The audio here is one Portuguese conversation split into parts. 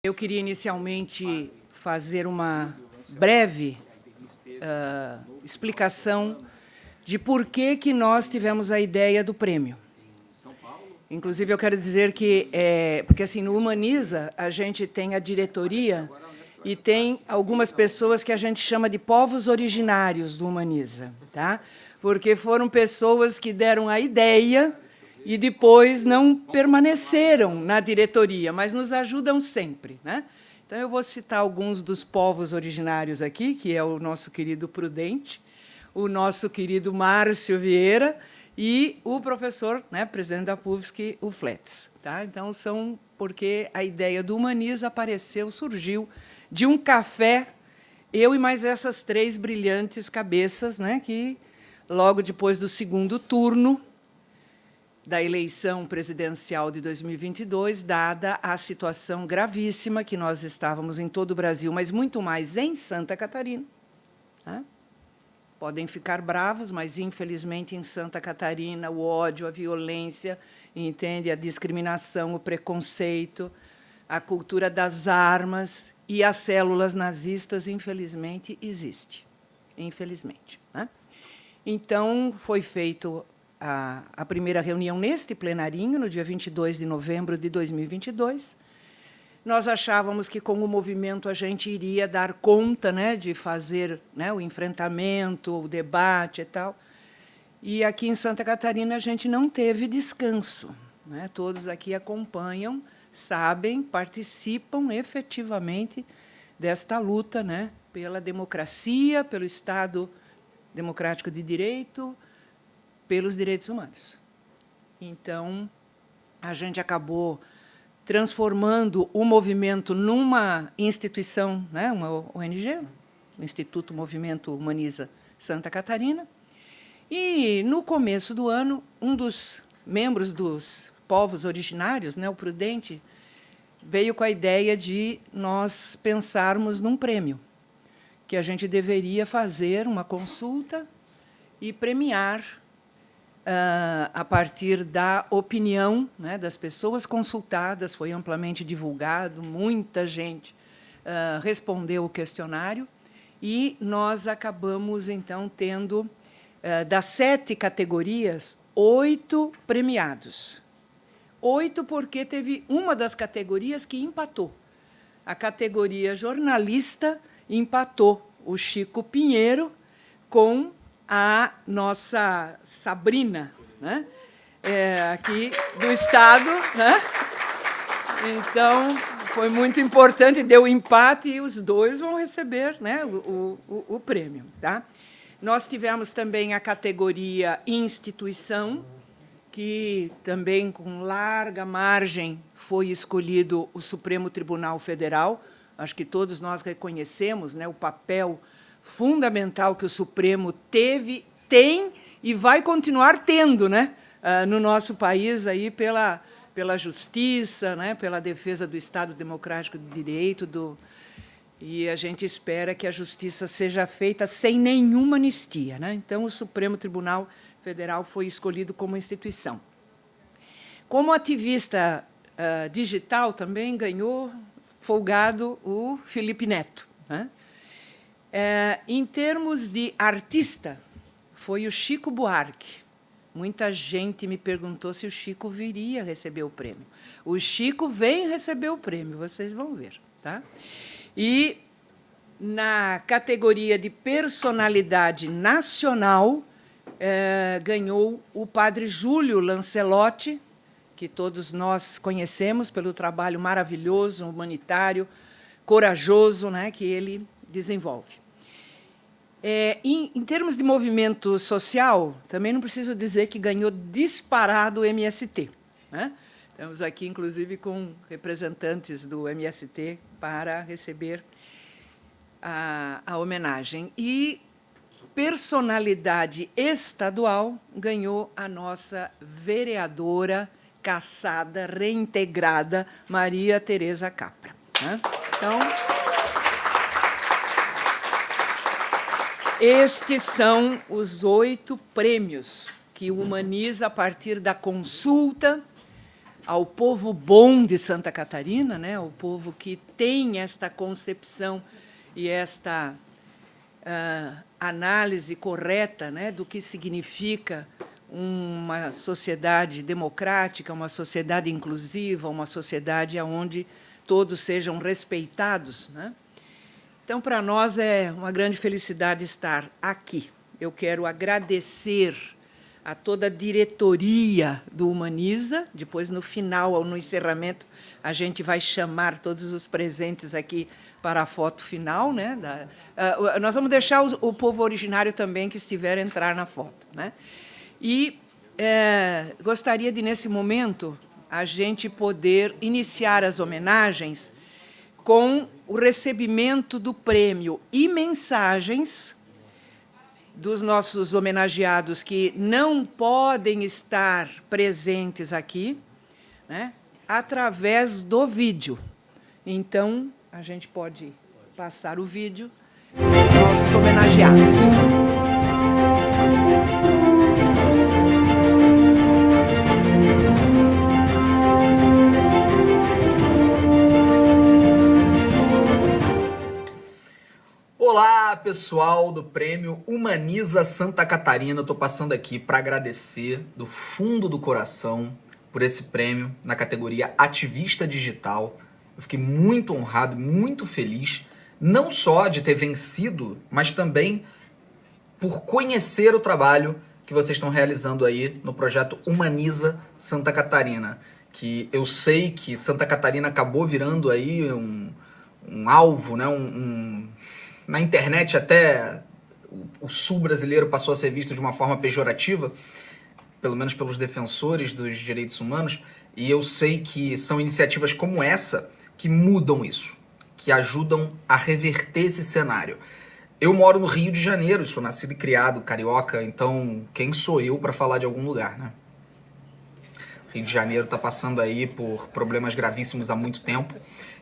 Eu queria inicialmente fazer uma breve explicação de por que nós tivemos a ideia do prêmio. Inclusive, eu quero dizer que, porque assim, no Humaniza, a gente tem a diretoria e tem algumas pessoas que a gente chama de povos originários do Humaniza, tá? Porque foram pessoas que deram a ideia e depois não permaneceram na diretoria, mas nos ajudam sempre, né? Então, eu vou citar alguns dos povos originários aqui, que é o nosso querido Prudente, o nosso querido Márcio Vieira e o professor, né, presidente da PUFSC, o Fletz. Tá? Então, são porque a ideia do Humaniza apareceu, surgiu de um café, eu e mais essas três brilhantes cabeças, né, que, logo depois do segundo turno da eleição presidencial de 2022, dada a situação gravíssima que nós estávamos em todo o Brasil, mas muito mais em Santa Catarina. Né? Podem ficar bravos, mas, infelizmente, em Santa Catarina, o ódio, a violência, entende? A discriminação, o preconceito, a cultura das armas e as células nazistas, infelizmente, existe. Infelizmente. Né? Então, foi feito a primeira reunião neste plenarinho, no dia 22 de novembro de 2022. Nós achávamos que, com o movimento, a gente iria dar conta, né, de fazer, né, o enfrentamento, o debate e tal. E aqui em Santa Catarina a gente não teve descanso. Né? Todos aqui acompanham, sabem, participam efetivamente desta luta, né, pela democracia, pelo Estado democrático de direito, pelos direitos humanos. Então, a gente acabou transformando o movimento numa instituição, né, uma ONG, o Instituto Movimento Humaniza Santa Catarina. E, no começo do ano, um dos membros dos povos originários, né, o Prudente, veio com a ideia de nós pensarmos num prêmio, que a gente deveria fazer uma consulta e premiar a partir da opinião, né, das pessoas consultadas, foi amplamente divulgado, muita gente respondeu o questionário, e nós acabamos, então, tendo, das 7 categorias, 8 premiados. 8 porque teve uma das categorias que empatou. A categoria jornalista empatou o Chico Pinheiro com a nossa Sabrina, né? Aqui do Estado. Né? Então, foi muito importante, deu empate, e os dois vão receber, né, o prêmio. Tá? Nós tivemos também a categoria instituição, que também, com larga margem, foi escolhido o Supremo Tribunal Federal. Acho que todos nós reconhecemos, né, o papel fundamental que o Supremo teve, tem e vai continuar tendo, né, no nosso país aí pela justiça, né, pela defesa do Estado Democrático de Direito, e a gente espera que a justiça seja feita sem nenhuma anistia. Né? Então, o Supremo Tribunal Federal foi escolhido como instituição. Como ativista digital, também ganhou folgado o Felipe Neto. Né? Em termos de artista, foi o Chico Buarque. Muita gente me perguntou se o Chico viria receber o prêmio. O Chico vem receber o prêmio, vocês vão ver. Tá? E, na categoria de personalidade nacional, ganhou o padre Júlio Lancelotti, que todos nós conhecemos pelo trabalho maravilhoso, humanitário, corajoso, né, que ele desenvolve. Em termos de movimento social, também não preciso dizer que ganhou disparado o MST. Né? Estamos aqui, inclusive, com representantes do MST para receber a homenagem. E personalidade estadual ganhou a nossa vereadora caçada, reintegrada, Maria Tereza Capra. Né? Então, estes são os 8 prêmios que o Humaniza, a partir da consulta, ao povo bom de Santa Catarina, né, o povo que tem esta concepção e esta análise correta, né, do que significa uma sociedade democrática, uma sociedade inclusiva, uma sociedade onde todos sejam respeitados, né? Então, para nós é uma grande felicidade estar aqui. Eu quero agradecer a toda a diretoria do Humaniza. Depois, no final, ou no encerramento, a gente vai chamar todos os presentes aqui para a foto final, né? Nós vamos deixar o povo originário também que estiver entrar na foto, né? E gostaria de, nesse momento, a gente poder iniciar as homenagens com o recebimento do prêmio e mensagens dos nossos homenageados que não podem estar presentes aqui, né, através do vídeo. Então, a gente pode passar o vídeo dos nossos homenageados. Olá, pessoal do Prêmio Humaniza Santa Catarina. Eu estou passando aqui para agradecer do fundo do coração por esse prêmio na categoria Ativista Digital. Eu fiquei muito honrado, muito feliz, não só de ter vencido, mas também por conhecer o trabalho que vocês estão realizando aí no projeto Humaniza Santa Catarina, que eu sei que Santa Catarina acabou virando aí um alvo, né, na internet até o sul brasileiro passou a ser visto de uma forma pejorativa, pelo menos pelos defensores dos direitos humanos, e eu sei que são iniciativas como essa que mudam isso, que ajudam a reverter esse cenário. Eu moro no Rio de Janeiro, sou nascido e criado carioca, então quem sou eu para falar de algum lugar, né? O Rio de Janeiro está passando aí por problemas gravíssimos há muito tempo,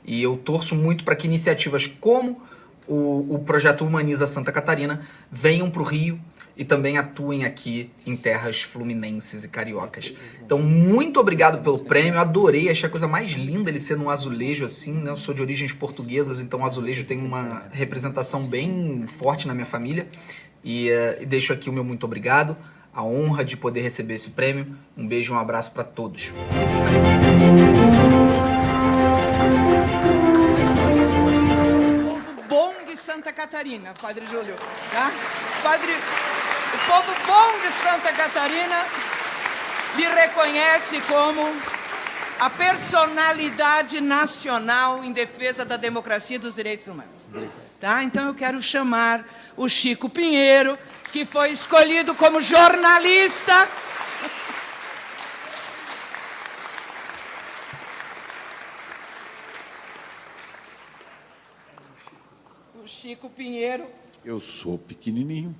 e eu torço muito para que iniciativas como o projeto Humaniza Santa Catarina venham para o Rio e também atuem aqui em terras fluminenses e cariocas. Então, muito obrigado pelo prêmio, adorei, achei a coisa mais linda ele ser num azulejo assim, né? Eu sou de origens portuguesas, então o azulejo tem uma representação bem forte na minha família. E deixo aqui o meu muito obrigado, a honra de poder receber esse prêmio. Um beijo e um abraço para todos. Santa Catarina, Padre Júlio, tá? O povo bom de Santa Catarina lhe reconhece como a personalidade nacional em defesa da democracia e dos direitos humanos. Tá? Então eu quero chamar o Chico Pinheiro, que foi escolhido como jornalista. Chico Pinheiro. Eu sou pequenininho,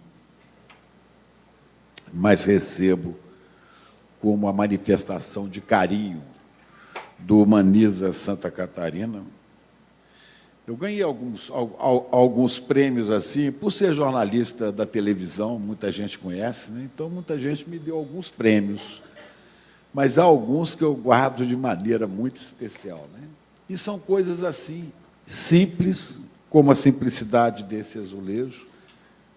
mas recebo como a manifestação de carinho do Humaniza Santa Catarina. Eu ganhei alguns prêmios assim, por ser jornalista da televisão, muita gente conhece, né? Então muita gente me deu alguns prêmios, mas há alguns que eu guardo de maneira muito especial, né? E são coisas assim, simples, como a simplicidade desse azulejo,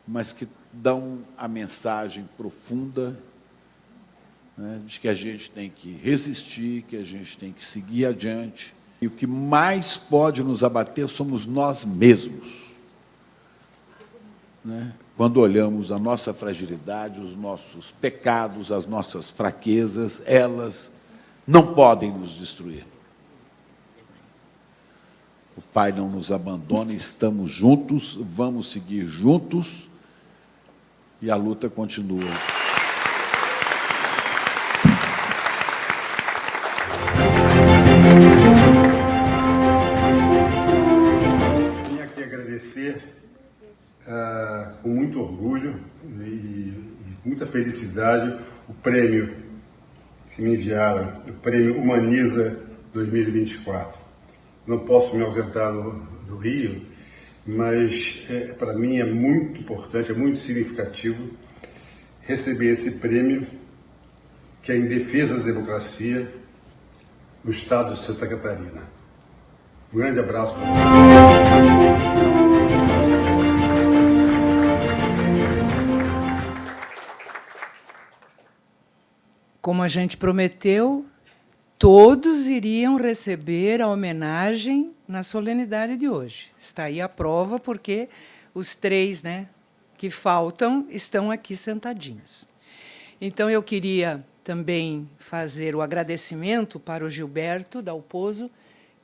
mas que dão a mensagem profunda, né, de que a gente tem que resistir, que a gente tem que seguir adiante. E o que mais pode nos abater somos nós mesmos, né? Quando olhamos a nossa fragilidade, os nossos pecados, as nossas fraquezas, elas não podem nos destruir. O Pai não nos abandona, estamos juntos, vamos seguir juntos e a luta continua. Tenho aqui agradecer com muito orgulho e muita felicidade o prêmio que me enviaram, o Prêmio Humaniza 2024. Não posso me ausentar do Rio, mas para mim é muito importante, é muito significativo receber esse prêmio que é em defesa da democracia, no estado de Santa Catarina. Um grande abraço para Como a gente prometeu, todos iriam receber a homenagem na solenidade de hoje. Está aí a prova, porque os 3, né, que faltam estão aqui sentadinhos. Então, eu queria também fazer o agradecimento para o Gilberto Dalpozo,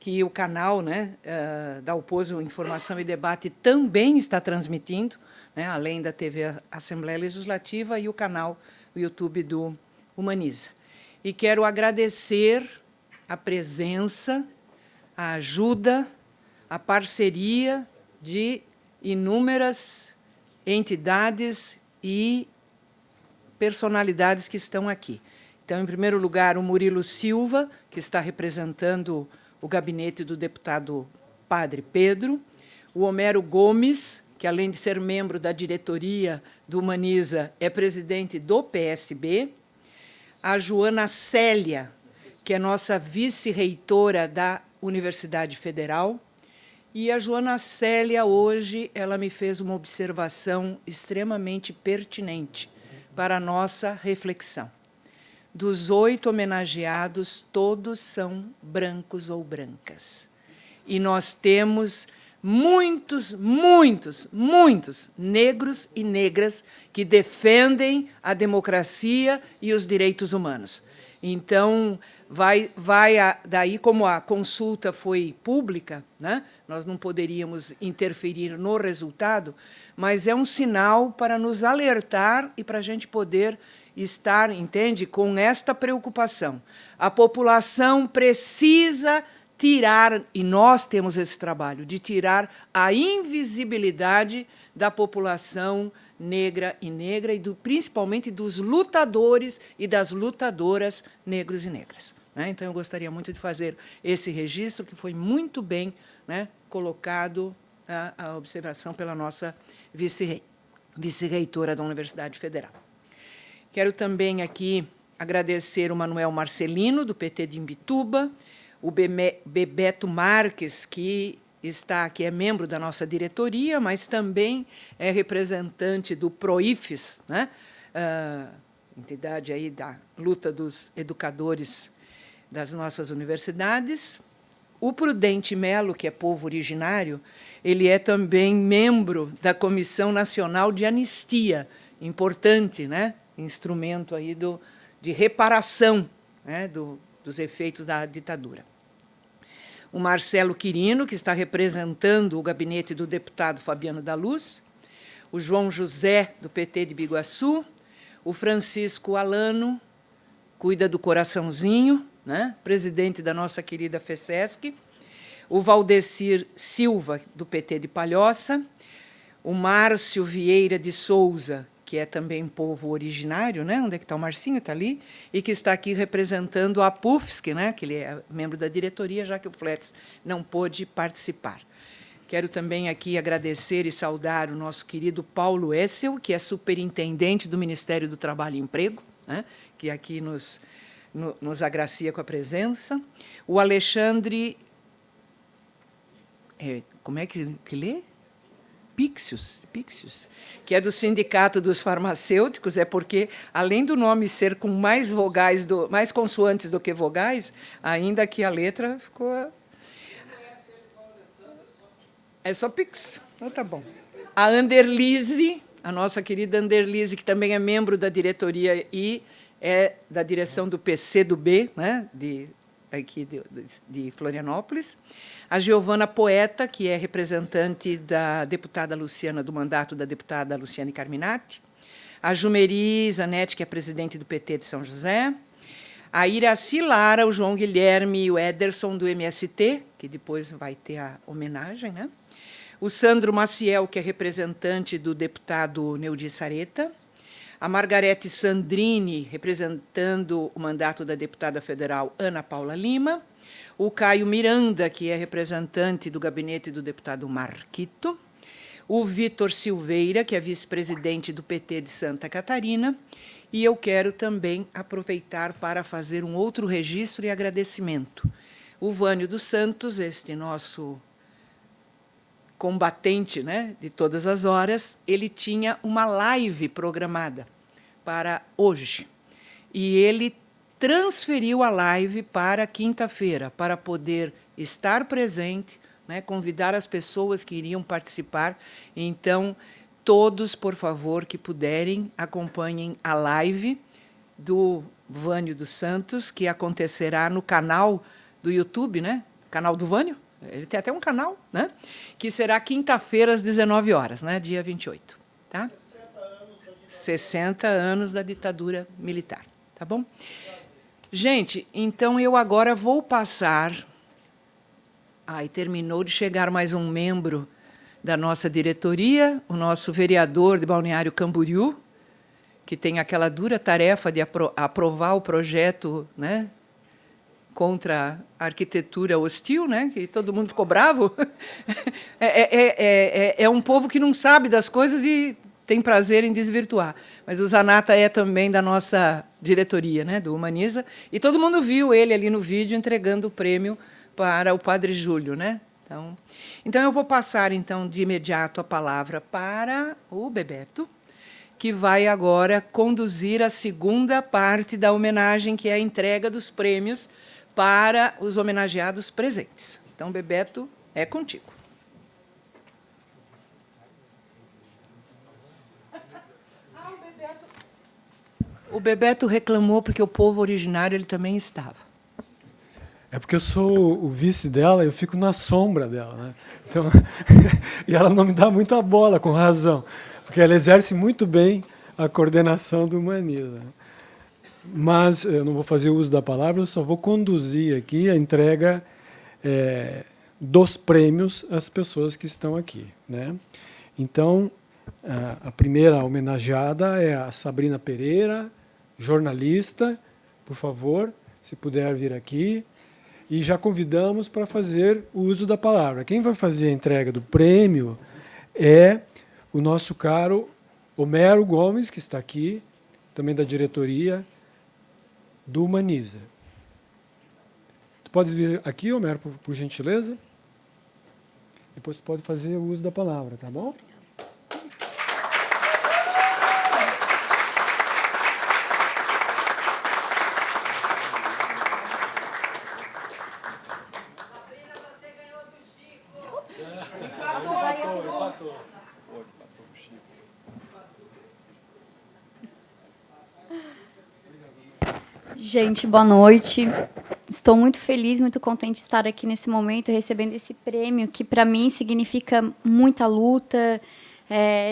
que o canal, né, Dalpozo Informação e Debate também está transmitindo, né, além da TV Assembleia Legislativa e o canal o YouTube do Humaniza. E quero agradecer a presença, a ajuda, a parceria de inúmeras entidades e personalidades que estão aqui. Então, em primeiro lugar, o Murilo Silva, que está representando o gabinete do deputado Padre Pedro, o Homero Gomes, que, além de ser membro da diretoria do Humaniza, é presidente do PSB, a Joana Célia, que é nossa vice-reitora da Universidade Federal, e a Joana Célia, hoje, ela me fez uma observação extremamente pertinente para a nossa reflexão. Dos 8 homenageados, todos são brancos ou brancas. E nós temos muitos, muitos, muitos negros e negras que defendem a democracia e os direitos humanos. Então, daí, como a consulta foi pública, né, nós não poderíamos interferir no resultado, mas é um sinal para nos alertar e para a gente poder estar, entende, com esta preocupação. A população precisa tirar, e nós temos esse trabalho, de tirar a invisibilidade da população negra e principalmente dos lutadores e das lutadoras negros e negras. Né? Então, eu gostaria muito de fazer esse registro, que foi muito bem, né, colocado a observação pela nossa vice-reitora da Universidade Federal. Quero também aqui agradecer o Manuel Marcelino, do PT de Imbituba, o Bebeto Marques, que está aqui, é membro da nossa diretoria, mas também é representante do PROIFES, né? Entidade aí da luta dos educadores das nossas universidades. O Prudente Melo, que é povo originário, ele é também membro da Comissão Nacional de Anistia, importante, né? Instrumento aí de reparação, né, dos efeitos da ditadura. O Marcelo Quirino, que está representando o gabinete do deputado Fabiano da Luz, o João José, do PT de Biguaçu, o Francisco Alano, cuida do Coraçãozinho, né, presidente da nossa querida FESESC, o Valdecir Silva, do PT de Palhoça, o Márcio Vieira de Souza, que é também povo originário, né? Onde é que está o Marcinho? Está ali, e que está aqui representando a PUFSC, né? Que ele é membro da diretoria, já que o Fletes não pôde participar. Quero também aqui agradecer e saudar o nosso querido Paulo Essel, que é superintendente do Ministério do Trabalho e Emprego, né? Que aqui nos agracia com a presença. O Alexandre... como é que lê? Pixius, que é do Sindicato dos Farmacêuticos, é porque, além do nome ser com mais vogais, mais consoantes do que vogais, ainda que a letra ficou... É só Pix, então tá bom. A Anderlise, a nossa querida Anderlise, que também é membro da diretoria e é da direção do PCdoB, né, aqui de Florianópolis. A Giovana Poeta, que é representante da deputada Luciana, do mandato da deputada Luciane Carminati. A Jumeri Zanetti, que é presidente do PT de São José. A Iraci Lara, o João Guilherme e o Ederson, do MST, que depois vai ter a homenagem, né? O Sandro Maciel, que é representante do deputado Neudi Sareta. A Margarete Sandrini, representando o mandato da deputada federal Ana Paula Lima. O Caio Miranda, que é representante do gabinete do deputado Marquito. O Vitor Silveira, que é vice-presidente do PT de Santa Catarina. E eu quero também aproveitar para fazer um outro registro e agradecimento. O Vânio dos Santos, este nosso combatente, né, de todas as horas, ele tinha uma live programada para hoje. E ele transferiu a live para quinta-feira, para poder estar presente, né, convidar as pessoas que iriam participar. Então, todos, por favor, que puderem, acompanhem a live do Vânio dos Santos, que acontecerá no canal do YouTube, né? Canal do Vânio. Ele tem até um canal, né? Que será quinta-feira, às 19 horas, né? Dia 28. Tá? 60 anos da ditadura militar. Tá bom? Gente, então eu agora vou passar... Ai, terminou de chegar mais um membro da nossa diretoria, o nosso vereador de Balneário Camboriú, que tem aquela dura tarefa de aprovar o projeto, né, contra a arquitetura hostil, né, que todo mundo ficou bravo. É um povo que não sabe das coisas e tem prazer em desvirtuar. Mas o Zanata é também da nossa diretoria, né, do Humaniza, e todo mundo viu ele ali no vídeo entregando o prêmio para o Padre Júlio, né? Então eu vou passar então de imediato a palavra para o Bebeto, que vai agora conduzir a segunda parte da homenagem, que é a entrega dos prêmios para os homenageados presentes. Então, Bebeto, é contigo. O Bebeto reclamou porque o povo originário ele também estava. É porque eu sou o vice dela, eu fico na sombra dela, né? Então, e ela não me dá muita bola, com razão, porque ela exerce muito bem a coordenação do Humaniza. Mas eu não vou fazer uso da palavra, eu só vou conduzir aqui a entrega dos prêmios às pessoas que estão aqui, né? Então, a primeira homenageada é a Sabrina Pereira, jornalista, por favor, se puder vir aqui. E já convidamos para fazer o uso da palavra. Quem vai fazer a entrega do prêmio é o nosso caro Homero Gomes, que está aqui, também da diretoria do Humaniza. Tu pode vir aqui, Homero, por gentileza? Depois tu pode fazer o uso da palavra, tá bom? Gente, boa noite. Estou muito feliz, muito contente de estar aqui nesse momento, recebendo esse prêmio, que para mim significa muita luta,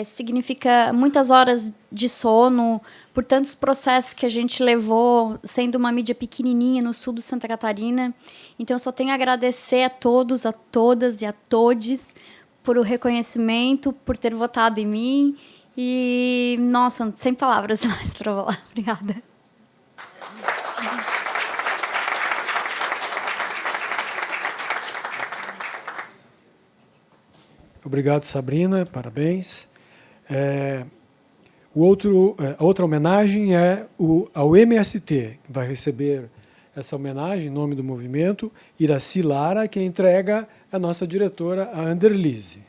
significa muitas horas de sono, por tantos processos que a gente levou, sendo uma mídia pequenininha no sul de Santa Catarina. Então, eu só tenho a agradecer a todos, a todas e a todes por o reconhecimento, por ter votado em mim. E, nossa, sem palavras mais para falar. Obrigada. Obrigado, Sabrina, parabéns. A outra homenagem é ao MST, que vai receber essa homenagem em nome do movimento, Iraci Lara, que entrega a nossa diretora, a Anderlise.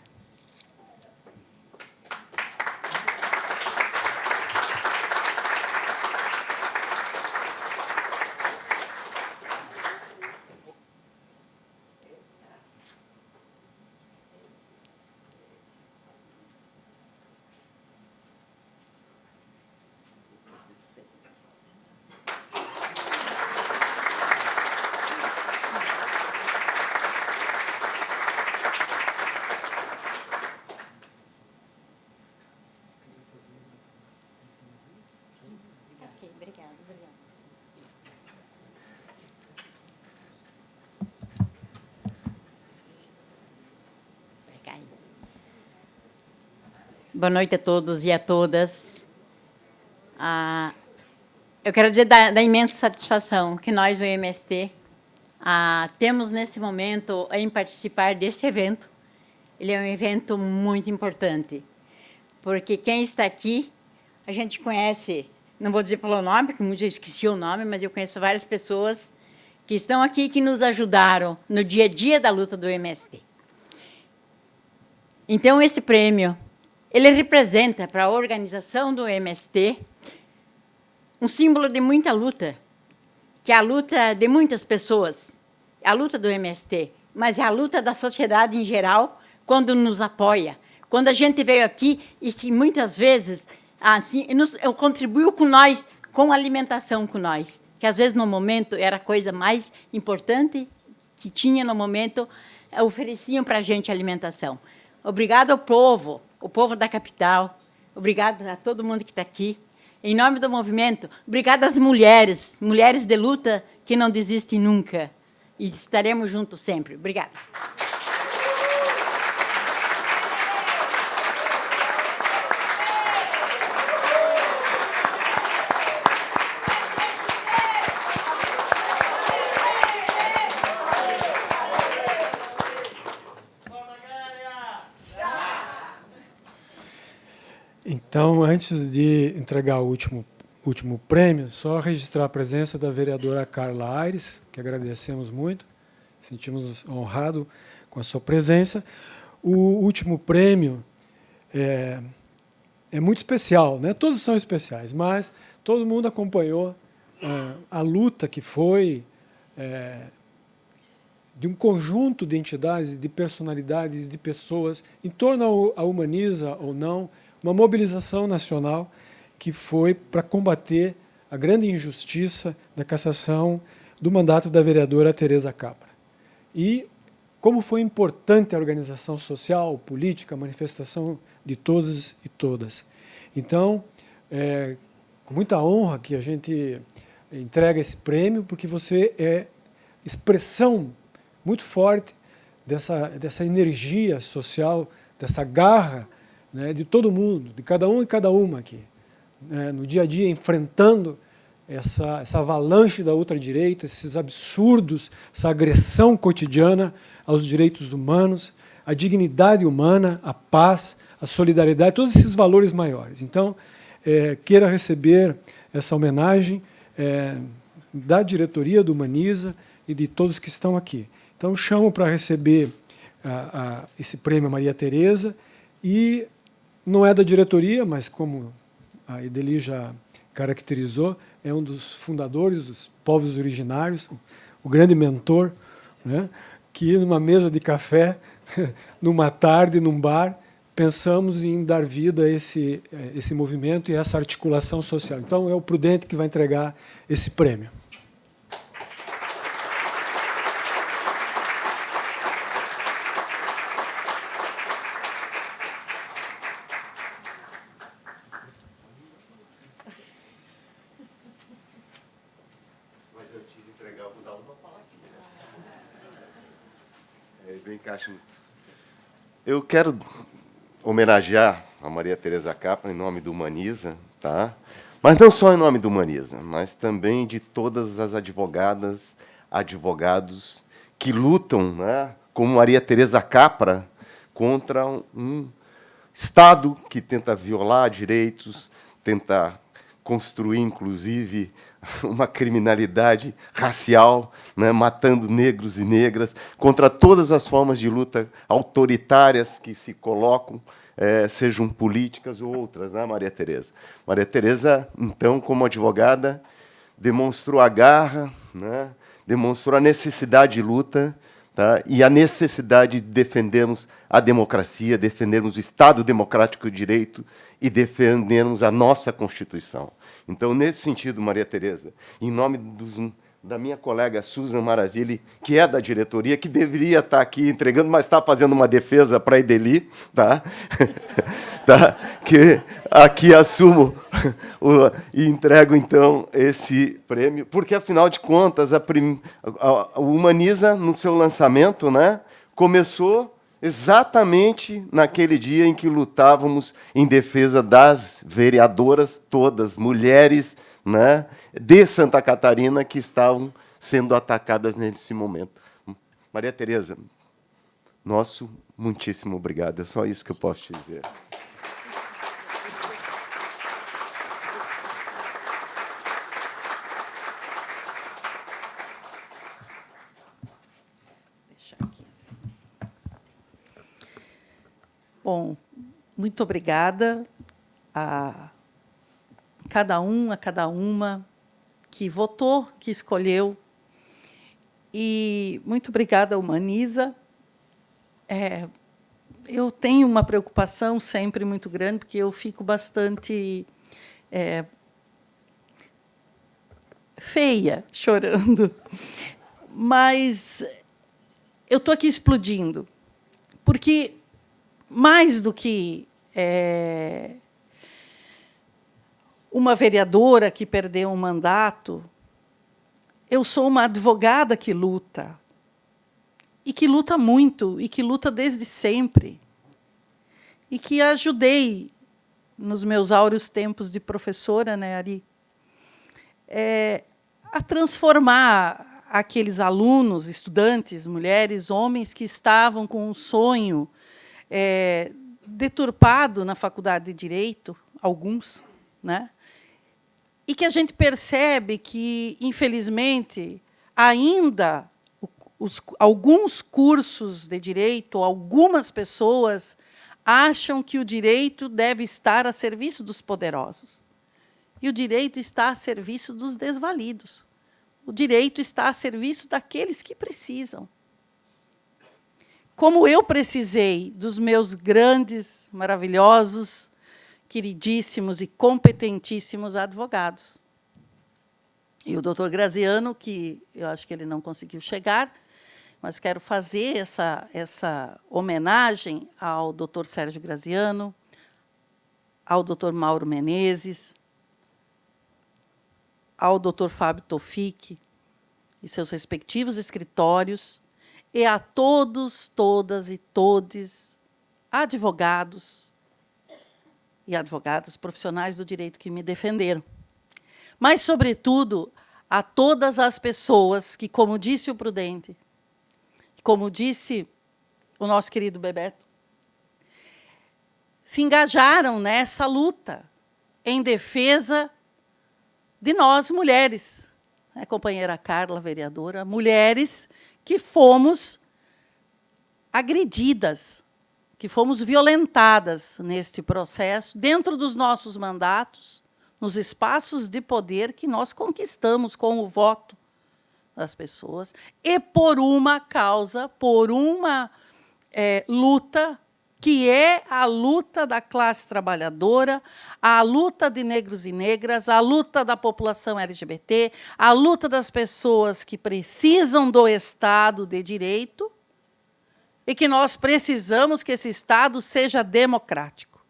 Boa noite a todos e a todas. Eu quero dizer da imensa satisfação que nós, do MST, temos nesse momento em participar desse evento. Ele é um evento muito importante, porque quem está aqui, a gente conhece não vou dizer pelo nome, porque eu esqueci o nome, mas eu conheço várias pessoas que estão aqui que nos ajudaram no dia a dia da luta do MST. Então, esse prêmio, ele representa para a organização do MST um símbolo de muita luta, que é a luta de muitas pessoas, a luta do MST, mas é a luta da sociedade em geral, quando nos apoia. Quando a gente veio aqui e que muitas vezes assim, contribuiu com nós, com alimentação com nós, que às vezes no momento era a coisa mais importante que tinha no momento, ofereciam para a gente alimentação. Obrigado ao povo, o povo da capital, obrigado a todo mundo que está aqui. Em nome do movimento, obrigado às mulheres, mulheres de luta que não desistem nunca. E estaremos juntos sempre. Obrigada. Então, antes de entregar o último prêmio, só registrar a presença da vereadora Carla Aires, que agradecemos muito, sentimos honrados com a sua presença. O último prêmio é muito especial, né? Todos são especiais, mas todo mundo acompanhou a luta que foi de um conjunto de entidades, de personalidades, de pessoas, em torno à Humaniza ou não, uma mobilização nacional que foi para combater a grande injustiça da cassação do mandato da vereadora Tereza Capra. E como foi importante a organização social, política, a manifestação de todos e todas. Então, com muita honra que a gente entrega esse prêmio, porque você é expressão muito forte dessa energia social, dessa garra, né, de todo mundo, de cada um e cada uma aqui, né, no dia a dia, enfrentando essa avalanche da ultradireita, esses absurdos, essa agressão cotidiana aos direitos humanos, a dignidade humana, a paz, a solidariedade, todos esses valores maiores. Então, queira receber essa homenagem da diretoria do Humaniza e de todos que estão aqui. Então, chamo para receber esse prêmio a Maria Tereza, e não é da diretoria, mas como a Ideli já caracterizou, é um dos fundadores dos povos originários, o grande mentor, né, que numa mesa de café, numa tarde, num bar, pensamos em dar vida a esse movimento e essa articulação social. Então, é o Prudente que vai entregar esse prêmio. Eu quero homenagear a Maria Tereza Capra em nome do Humaniza, tá? Mas não só em nome do Humaniza, mas também de todas as advogadas, advogados que lutam, né, como Maria Tereza Capra, contra um Estado que tenta violar direitos, tenta construir, inclusive, uma criminalidade racial, né, matando negros e negras, contra todas as formas de luta autoritárias que se colocam, sejam políticas ou outras, né, Maria Tereza? Maria Tereza, então, como advogada, demonstrou a garra, né, demonstrou a necessidade de luta, tá, e a necessidade de defendermos a democracia, defendermos o Estado democrático de direito e defendermos a nossa Constituição. Então, nesse sentido, Maria Tereza, em nome da minha colega Susan Marazilli, que é da diretoria, que deveria estar aqui entregando, mas está fazendo uma defesa para a Ideli, tá? Tá? Que aqui assumo e entrego, então, esse prêmio, porque, afinal de contas, a Humaniza, no seu lançamento, né, começou exatamente naquele dia em que lutávamos em defesa das vereadoras todas, mulheres, né, de Santa Catarina, que estavam sendo atacadas nesse momento. Maria Tereza, nosso muitíssimo obrigado. É só isso que eu posso te dizer. Bom, muito obrigada a cada um, a cada uma que votou, que escolheu. E muito obrigada, Humaniza. Eu tenho uma preocupação sempre muito grande, porque eu fico bastante feia, chorando. Mas eu estou aqui explodindo, porque, mais do que uma vereadora que perdeu um mandato, eu sou uma advogada que luta, e que luta muito, e que luta desde sempre, e que ajudei nos meus áureos tempos de professora, né, Ari, a transformar aqueles alunos, estudantes, mulheres, homens que estavam com um sonho deturpado na faculdade de Direito, alguns, né? E que a gente percebe que, infelizmente, ainda alguns cursos de direito, algumas pessoas acham que o direito deve estar a serviço dos poderosos. E o direito está a serviço dos desvalidos. O direito está a serviço daqueles que precisam. Como eu precisei dos meus grandes, maravilhosos, queridíssimos e competentíssimos advogados. E o doutor Graziano, que eu acho que ele não conseguiu chegar, mas quero fazer essa homenagem ao doutor Sérgio Graziano, ao doutor Mauro Menezes, ao doutor Fábio Tofik e seus respectivos escritórios, e a todos, todas e todes advogados e advogadas profissionais do direito que me defenderam. Mas, sobretudo, a todas as pessoas que, como disse o Prudente, como disse o nosso querido Bebeto, se engajaram nessa luta em defesa de nós, mulheres, né, companheira Carla, vereadora, mulheres que fomos agredidas, que fomos violentadas neste processo, dentro dos nossos mandatos, nos espaços de poder que nós conquistamos com o voto das pessoas, e por uma causa, por uma luta, que é a luta da classe trabalhadora, a luta de negros e negras, a luta da população LGBT, a luta das pessoas que precisam do Estado de Direito, e que nós precisamos que esse Estado seja democrático.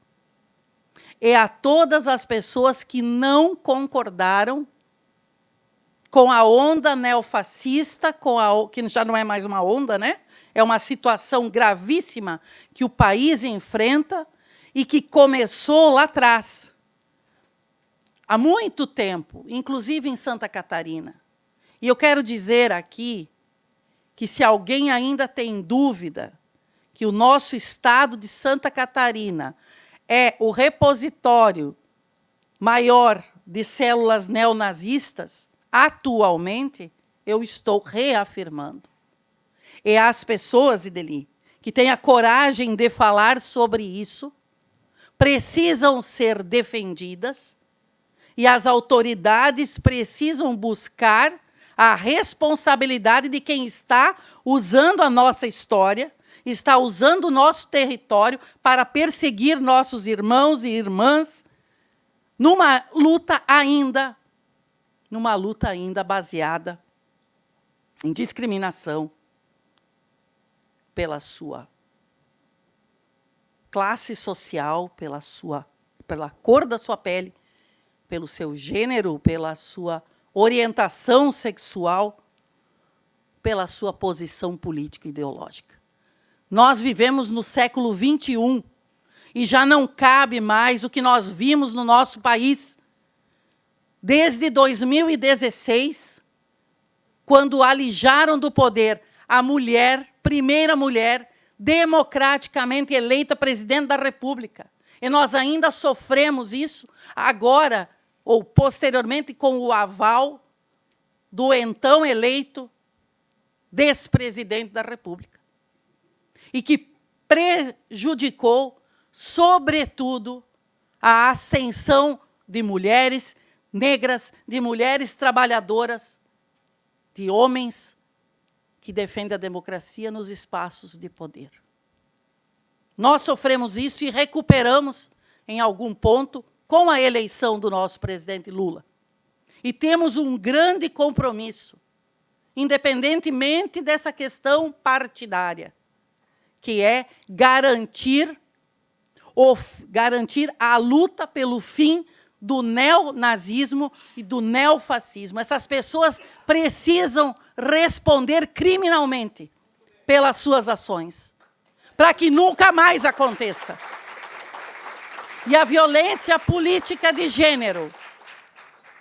E a todas as pessoas que não concordaram com a onda neofascista, que já não é mais uma onda, né? É uma situação gravíssima que o país enfrenta e que começou lá atrás, há muito tempo, inclusive em Santa Catarina. E eu quero dizer aqui que, se alguém ainda tem dúvida que o nosso estado de Santa Catarina é o repositório maior de células neonazistas, atualmente, eu estou reafirmando. E as pessoas, Ideli, que têm a coragem de falar sobre isso, precisam ser defendidas, e as autoridades precisam buscar a responsabilidade de quem está usando a nossa história, está usando o nosso território para perseguir nossos irmãos e irmãs, numa luta ainda baseada em discriminação pela sua classe social, pela cor da sua pele, pelo seu gênero, pela sua orientação sexual, pela sua posição política e ideológica. Nós vivemos no século XXI e já não cabe mais o que nós vimos no nosso país desde 2016, quando alijaram do poder a mulher, primeira mulher, democraticamente eleita presidente da República. E nós ainda sofremos isso agora, ou posteriormente, com o aval do então eleito despresidente da República. E que prejudicou sobretudo, a ascensão de mulheres negras, de mulheres trabalhadoras, de homens que defendem a democracia nos espaços de poder. Nós sofremos isso e recuperamos, em algum ponto, com a eleição do nosso presidente Lula. E temos um grande compromisso, independentemente dessa questão partidária, que é garantir a luta pelo fim do neonazismo e do neofascismo. Essas pessoas precisam responder criminalmente pelas suas ações, para que nunca mais aconteça. E a violência política de gênero,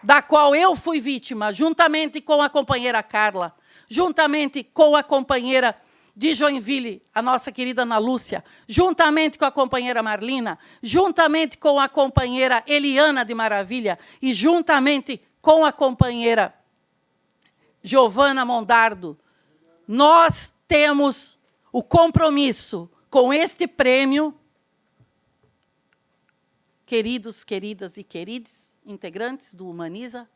da qual eu fui vítima, juntamente com a companheira Carla, juntamente com a companheira de Joinville, a nossa querida Ana Lúcia, juntamente com a companheira Marlina, juntamente com a companheira Eliana de Maravilha e juntamente com a companheira Giovana Mondardo, nós temos o compromisso com este prêmio, queridos, queridas e queridos integrantes do Humaniza,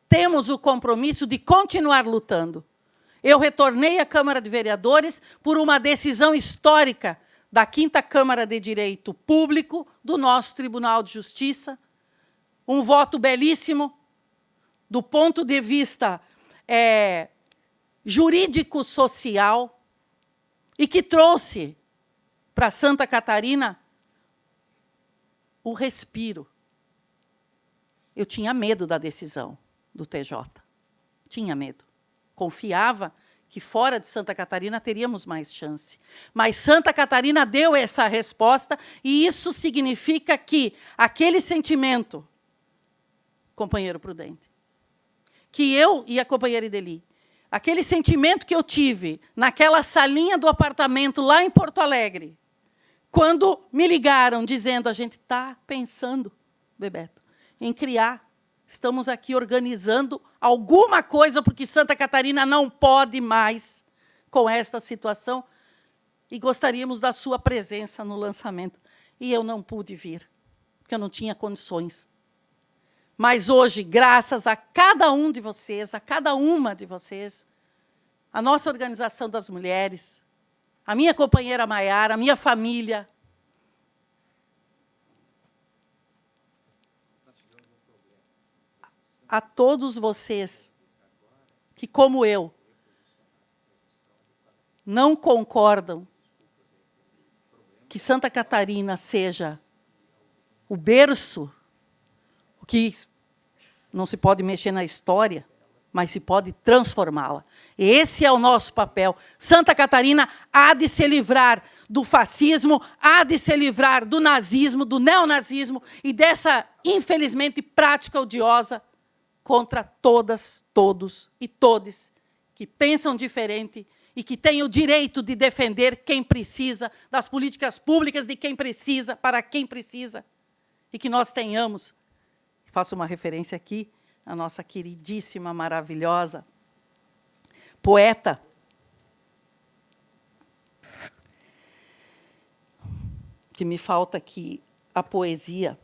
temos o compromisso de continuar lutando. Eu retornei à Câmara de Vereadores por uma decisão histórica da 5ª Câmara de Direito Público do nosso Tribunal de Justiça, um voto belíssimo do ponto de vista jurídico-social e que trouxe para Santa Catarina o respiro. Eu tinha medo da decisão do TJ. Tinha medo. Confiava que fora de Santa Catarina teríamos mais chance. Mas Santa Catarina deu essa resposta e isso significa que aquele sentimento, companheiro Prudente, que eu e a companheira Ideli, aquele sentimento que eu tive naquela salinha do apartamento lá em Porto Alegre, quando me ligaram dizendo, a gente está pensando, Bebeto, em criar, estamos aqui organizando alguma coisa, porque Santa Catarina não pode mais com esta situação, e gostaríamos da sua presença no lançamento. E eu não pude vir, porque eu não tinha condições. Mas hoje, graças a cada um de vocês, a cada uma de vocês, a nossa organização das mulheres, a minha companheira Maiara, a minha família, a todos vocês que, como eu, não concordam que Santa Catarina seja o berço, o que não se pode mexer na história, mas se pode transformá-la. Esse é o nosso papel. Santa Catarina há de se livrar do fascismo, há de se livrar do nazismo, do neonazismo e dessa, infelizmente, prática odiosa contra todas, todos e todes que pensam diferente e que têm o direito de defender quem precisa, das políticas públicas de quem precisa, para quem precisa, e que nós tenhamos, faço uma referência aqui, a nossa queridíssima, maravilhosa poeta, que me falta aqui a poesia,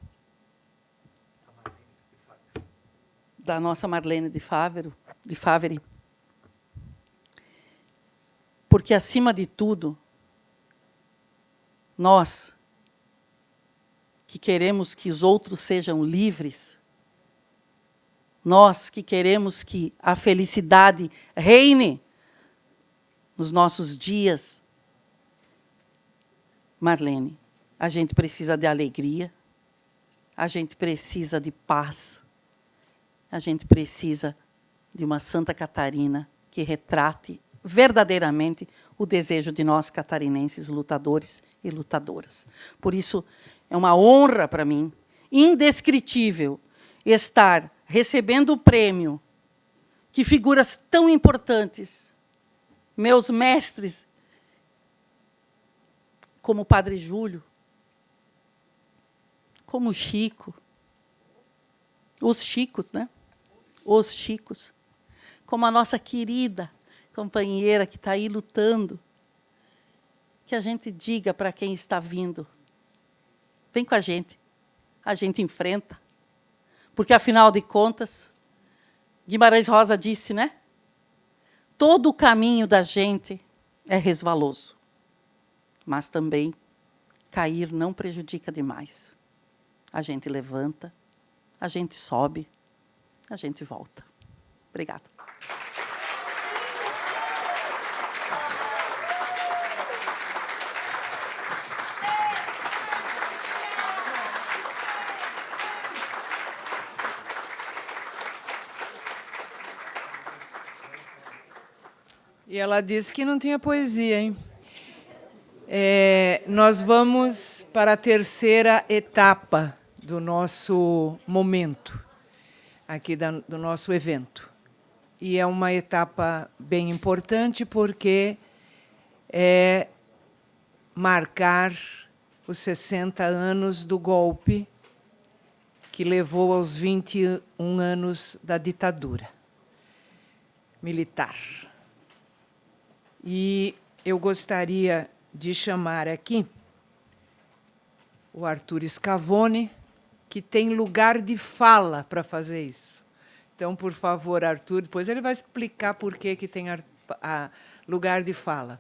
da nossa Marlene de Favre, porque, acima de tudo, nós, que queremos que os outros sejam livres, nós que queremos que a felicidade reine nos nossos dias, Marlene, a gente precisa de alegria, a gente precisa de paz, a gente precisa de uma Santa Catarina que retrate verdadeiramente o desejo de nós catarinenses, lutadores e lutadoras. Por isso, é uma honra para mim, indescritível, estar recebendo o prêmio que figuras tão importantes, meus mestres, como o Padre Júlio, como o Chico, os Chicos, né? Os Chicos, como a nossa querida companheira que está aí lutando, que a gente diga para quem está vindo, vem com a gente enfrenta. Porque, afinal de contas, Guimarães Rosa disse, né? Todo o caminho da gente é resvaloso, mas também cair não prejudica demais. A gente levanta, a gente sobe, a gente volta. Obrigada. E ela disse que não tinha poesia, hein? Nós vamos para a terceira etapa do nosso momento, aqui do nosso evento. E é uma etapa bem importante porque é marcar os 60 anos do golpe que levou aos 21 anos da ditadura militar. E eu gostaria de chamar aqui o Arthur Scavone, que tem lugar de fala para fazer isso. Então, por favor, Arthur, depois ele vai explicar por que tem lugar de fala.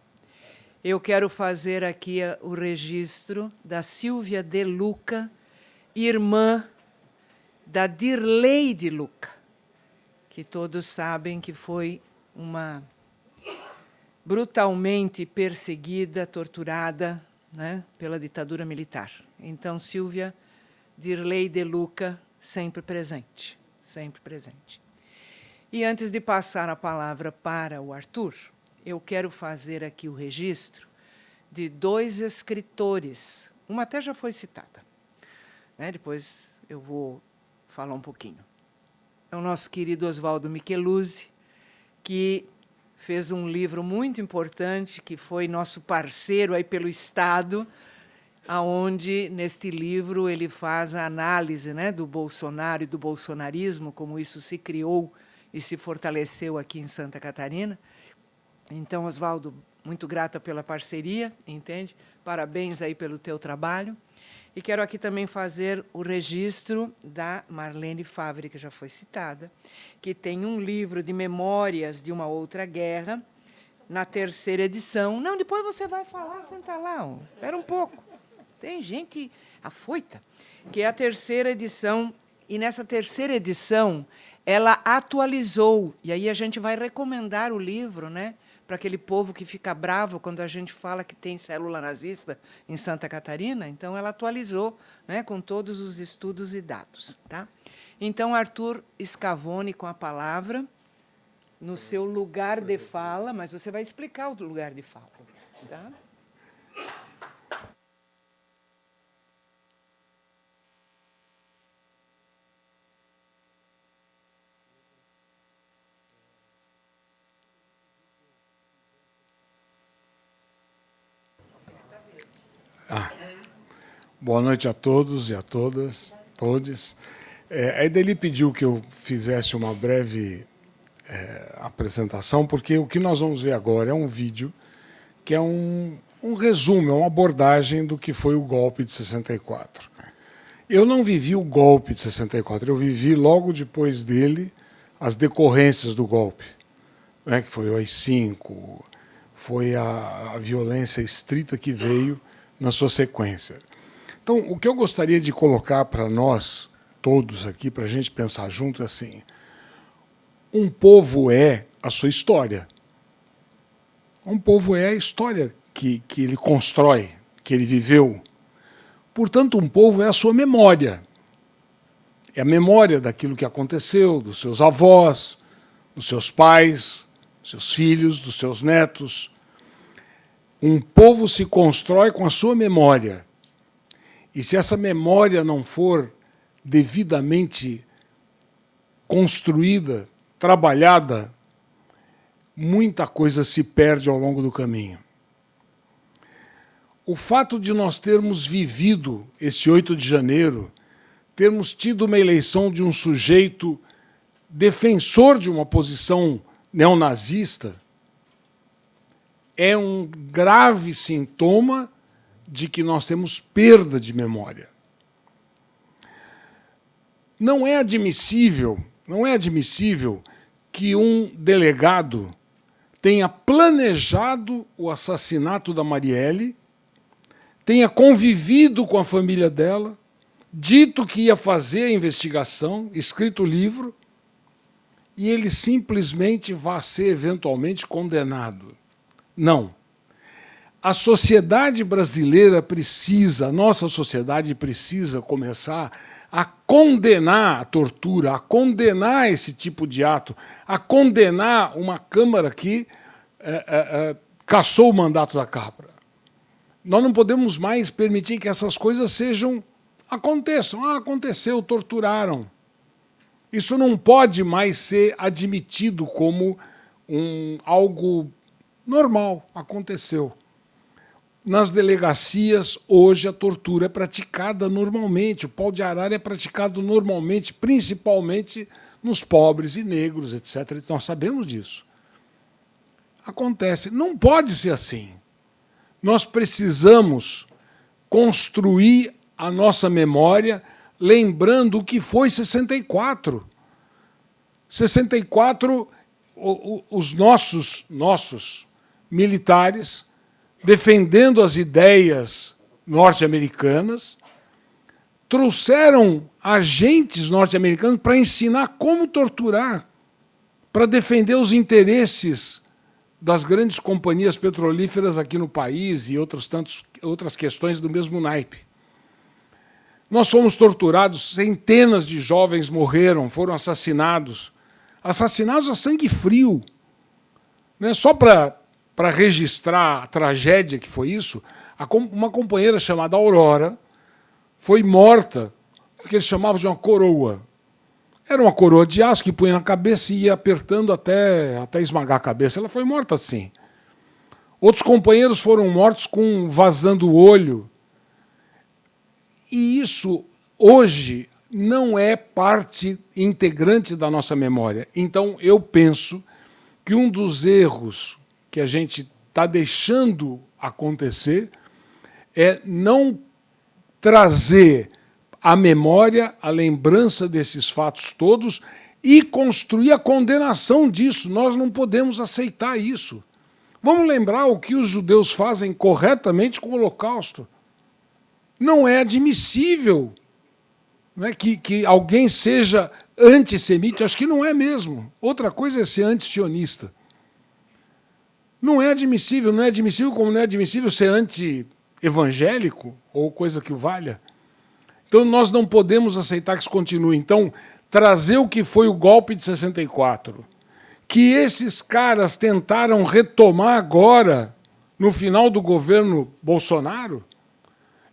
Eu quero fazer aqui o registro da Silvia De Luca, irmã da Dirley De Luca, que todos sabem que foi uma brutalmente perseguida, torturada, né, pela ditadura militar. Então, Silvia Dirley De Luca, sempre presente, sempre presente. E antes de passar a palavra para o Arthur, eu quero fazer aqui o registro de 2 escritores. Uma até já foi citada, né? Depois eu vou falar um pouquinho. É o nosso querido Oswaldo Micheluzzi, que fez um livro muito importante, que foi nosso parceiro aí pelo Estado, aonde, neste livro, ele faz a análise, né, do Bolsonaro e do bolsonarismo, como isso se criou e se fortaleceu aqui em Santa Catarina. Então, Oswaldo, muito grata pela parceria, entende? Parabéns aí pelo teu trabalho. E quero aqui também fazer o registro da Marlene Favre, que já foi citada, que tem um livro de memórias de uma outra guerra, na 3ª edição. Não, depois você vai falar, senta lá, espera um pouco. Tem gente afoita. Que é a 3ª edição, e nessa 3ª edição ela atualizou, e aí a gente vai recomendar o livro, né, para aquele povo que fica bravo quando a gente fala que tem célula nazista em Santa Catarina. Então, ela atualizou, né, com todos os estudos e dados. Tá? Então, Arthur Scavone, com a palavra, no seu lugar de fala, mas você vai explicar o lugar de fala. Tá? Boa noite a todos e a todas, todes. A Ideli pediu que eu fizesse uma breve apresentação, porque o que nós vamos ver agora é um vídeo que é um resumo, é uma abordagem do que foi o golpe de 64. Eu não vivi o golpe de 64, eu vivi logo depois dele as decorrências do golpe, né, que foi o AI-5, foi a violência estrita que veio na sua sequência. Então, o que eu gostaria de colocar para nós, todos aqui, para a gente pensar junto, é assim: um povo é a sua história. Um povo é a história que ele constrói, que ele viveu. Portanto, um povo é a sua memória. É a memória daquilo que aconteceu, dos seus avós, dos seus pais, dos seus filhos, dos seus netos. Um povo se constrói com a sua memória. E se essa memória não for devidamente construída, trabalhada, muita coisa se perde ao longo do caminho. O fato de nós termos vivido esse 8 de janeiro, termos tido uma eleição de um sujeito defensor de uma posição neonazista, é um grave sintoma de que nós temos perda de memória. Não é admissível que um delegado tenha planejado o assassinato da Marielle, tenha convivido com a família dela, dito que ia fazer a investigação, escrito o livro, e ele simplesmente vá ser eventualmente condenado. Não. A sociedade brasileira precisa, a nossa sociedade precisa começar a condenar a tortura, a condenar esse tipo de ato, a condenar uma Câmara que cassou o mandato da Câmara. Nós não podemos mais permitir que essas coisas aconteçam. Aconteceu, torturaram. Isso não pode mais ser admitido como algo normal. Aconteceu. Nas delegacias, hoje, a tortura é praticada normalmente. O pau de arara é praticado normalmente, principalmente nos pobres e negros, etc. Nós sabemos disso. Acontece. Não pode ser assim. Nós precisamos construir a nossa memória lembrando o que foi 64. 64, os nossos militares, defendendo as ideias norte-americanas, trouxeram agentes norte-americanos para ensinar como torturar, para defender os interesses das grandes companhias petrolíferas aqui no país e outras questões do mesmo naipe. Nós fomos torturados, centenas de jovens morreram, foram assassinados a sangue frio. Só para registrar a tragédia que foi isso, uma companheira chamada Aurora foi morta, que eles chamavam de uma coroa. Era uma coroa de aço que punha na cabeça e ia apertando até esmagar a cabeça. Ela foi morta assim. Outros companheiros foram mortos vazando o olho. E isso, hoje, não é parte integrante da nossa memória. Então, eu penso que um dos erros que a gente está deixando acontecer é não trazer a memória, a lembrança desses fatos todos e construir a condenação disso. Nós não podemos aceitar isso. Vamos lembrar o que os judeus fazem corretamente com o Holocausto. Não é admissível, não é, que alguém seja antissemita. Acho que não é mesmo. Outra coisa é ser anti-sionista. Não é admissível como não é admissível ser anti-evangélico ou coisa que o valha. Então, nós não podemos aceitar que isso continue. Então, trazer o que foi o golpe de 64, que esses caras tentaram retomar agora, no final do governo Bolsonaro,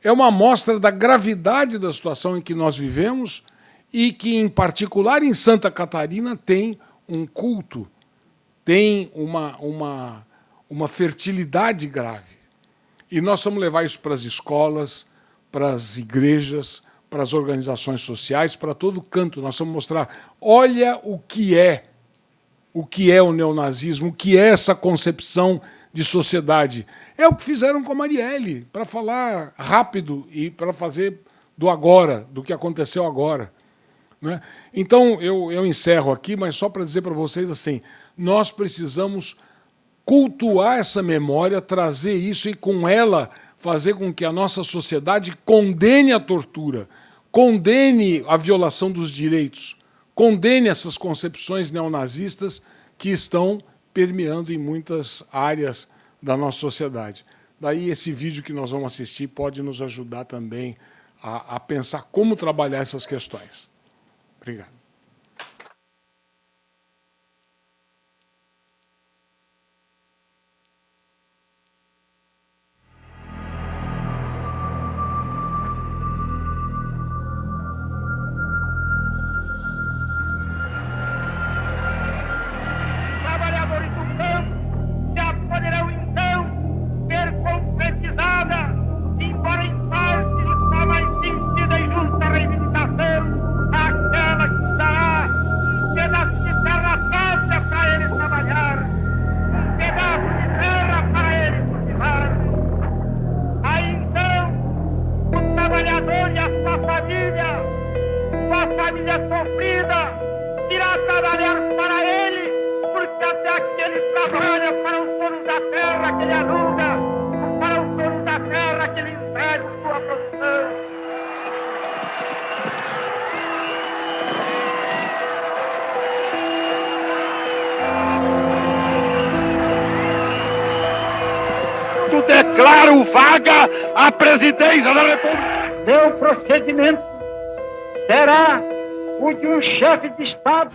é uma amostra da gravidade da situação em que nós vivemos e que, em particular, em Santa Catarina, tem um culto, tem uma fertilidade grave. E nós vamos levar isso para as escolas, para as igrejas, para as organizações sociais, para todo canto. Nós vamos mostrar, olha o que é o neonazismo, o que é essa concepção de sociedade. É o que fizeram com a Marielle, para falar rápido e para fazer do agora, do que aconteceu agora. Né? Então, eu encerro aqui, mas só para dizer para vocês assim, nós precisamos cultuar essa memória, trazer isso e, com ela, fazer com que a nossa sociedade condene a tortura, condene a violação dos direitos, condene essas concepções neonazistas que estão permeando em muitas áreas da nossa sociedade. Daí esse vídeo que nós vamos assistir pode nos ajudar também a pensar como trabalhar essas questões. Obrigado. sua família sofrida irá trabalhar para ele, porque até aqui ele trabalha para os donos da terra que ele aluga, para os donos da terra que ele impede sua produção. Declaro vaga a presidência da República. Seu procedimento será o de um chefe de Estado.